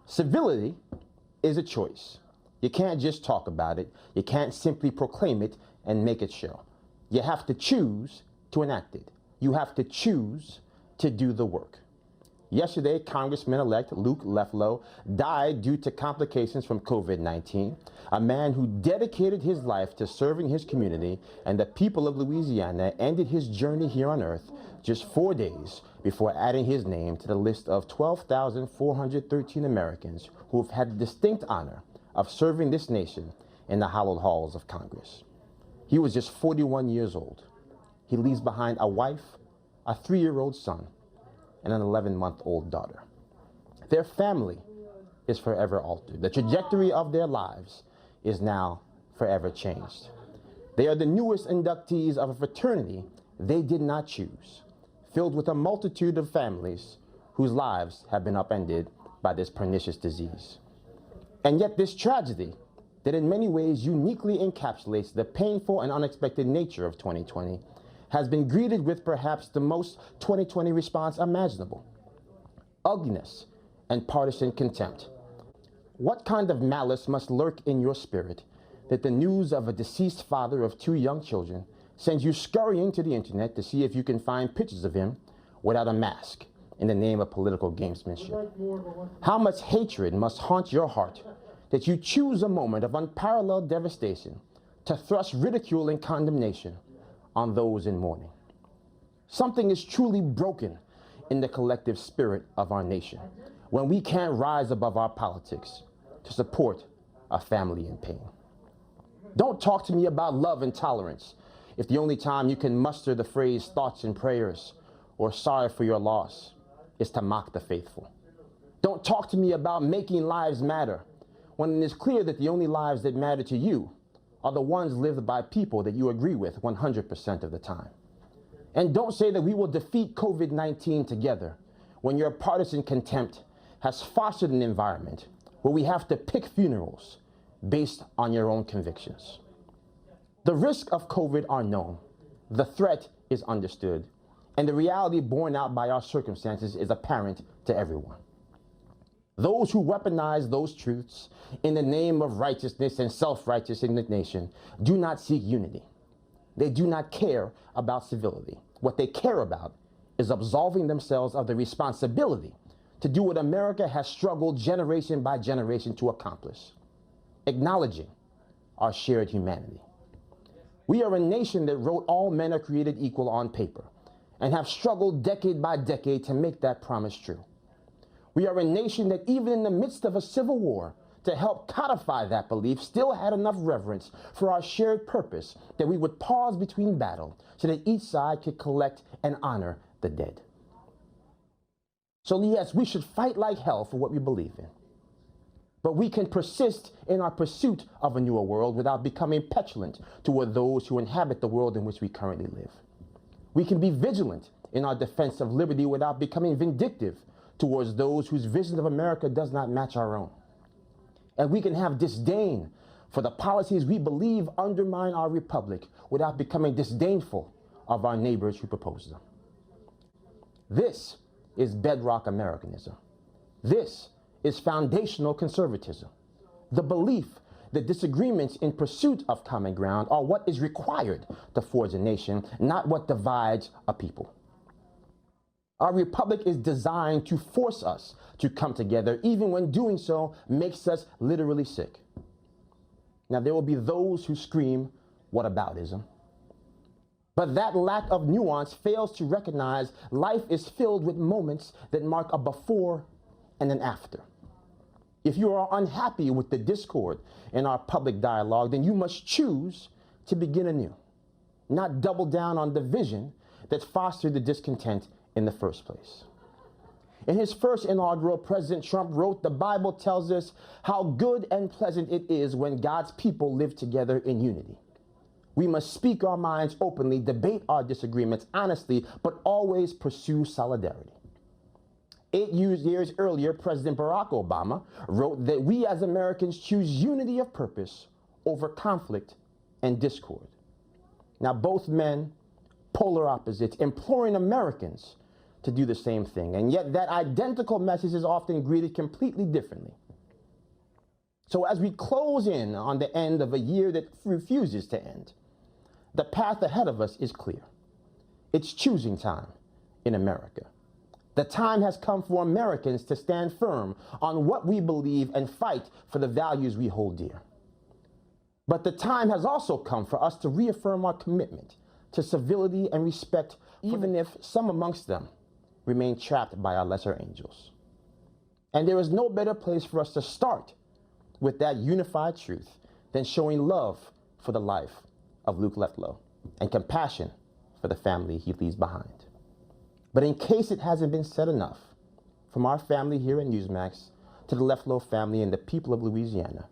Civility is a choice. You can't just talk about it. You can't simply proclaim it and make it show. You have to choose to enact it. You have to choose to do the work. Yesterday, Congressman-elect Luke Leflow died due to complications from COVID-19, a man who dedicated his life to serving his community, and the people of Louisiana ended his journey here on earth just 4 days before adding his name to the list of 12,413 Americans who have had the distinct honor of serving this nation in the hallowed halls of Congress. He was just 41 years old. He leaves behind a wife, a 3-year-old son, and an 11-month-old daughter. Their family is forever altered. The trajectory of their lives is now forever changed. They are the newest inductees of a fraternity they did not choose, filled with a multitude of families whose lives have been upended by this pernicious disease. And yet this tragedy, that in many ways uniquely encapsulates the painful and unexpected nature of 2020, has been greeted with perhaps the most 2020 response imaginable: ugliness and partisan contempt. What kind of malice must lurk in your spirit that the news of a deceased father of 2 young children sends you scurrying to the internet to see if you can find pictures of him without a mask in the name of political gamesmanship? How much hatred must haunt your heart that you choose a moment of unparalleled devastation to thrust ridicule and condemnation on those in mourning? Something is truly broken in the collective spirit of our nation when we can't rise above our politics to support a family in pain. Don't talk to me about love and tolerance if the only time you can muster the phrase thoughts and prayers or sorry for your loss is to mock the faithful. Don't talk to me about making lives matter when it is clear that the only lives that matter to you are the ones lived by people that you agree with 100% of the time. And don't say that we will defeat COVID-19 together when your partisan contempt has fostered an environment where we have to pick funerals based on your own convictions. The risks of COVID are known, the threat is understood, and the reality borne out by our circumstances is apparent to everyone. Those who weaponize those truths in the name of righteousness and self-righteous indignation do not seek unity. They do not care about civility. What they care about is absolving themselves of the responsibility to do what America has struggled generation by generation to accomplish: acknowledging our shared humanity. We are a nation that wrote all men are created equal on paper and have struggled decade by decade to make that promise true. We are a nation that, even in the midst of a civil war, to help codify that belief, still had enough reverence for our shared purpose that we would pause between battle so that each side could collect and honor the dead. So yes, we should fight like hell for what we believe in. But we can persist in our pursuit of a newer world without becoming petulant toward those who inhabit the world in which we currently live. We can be vigilant in our defense of liberty without becoming vindictive towards those whose vision of America does not match our own. And we can have disdain for the policies we believe undermine our republic without becoming disdainful of our neighbors who propose them. This is bedrock Americanism. This is foundational conservatism. The belief that disagreements in pursuit of common ground are what is required to forge a nation, not what divides a people. Our republic is designed to force us to come together, even when doing so makes us literally sick. Now, there will be those who scream, "Whataboutism?" But that lack of nuance fails to recognize life is filled with moments that mark a before and an after. If you are unhappy with the discord in our public dialogue, then you must choose to begin anew, not double down on the vision that fostered the discontent in the first place. In his first inaugural, President Trump wrote, "The Bible tells us how good and pleasant it is when God's people live together in unity." We must speak our minds openly, debate our disagreements honestly, but always pursue solidarity. 8 years earlier, President Barack Obama wrote that we as Americans choose unity of purpose over conflict and discord. Now, both men, polar opposites, imploring Americans to do the same thing, and yet that identical message is often greeted completely differently. So as we close in on the end of a year that refuses to end, the path ahead of us is clear. It's choosing time in America. The time has come for Americans to stand firm on what we believe and fight for the values we hold dear. But the time has also come for us to reaffirm our commitment to civility and respect, even if some amongst them remain trapped by our lesser angels. And there is no better place for us to start with that unified truth than showing love for the life of Luke Leflow and compassion for the family he leaves behind. But in case it hasn't been said enough, from our family here at Newsmax to the Leflow family and the people of Louisiana,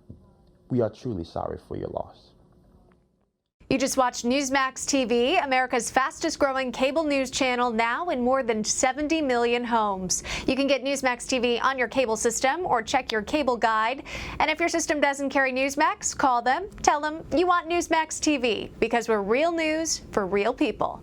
we are truly sorry for your loss. You just watched Newsmax TV, America's fastest growing cable news channel, now in more than 70 million homes. You can get Newsmax TV on your cable system or check your cable guide. And if your system doesn't carry Newsmax, call them, tell them you want Newsmax TV, because we're real news for real people.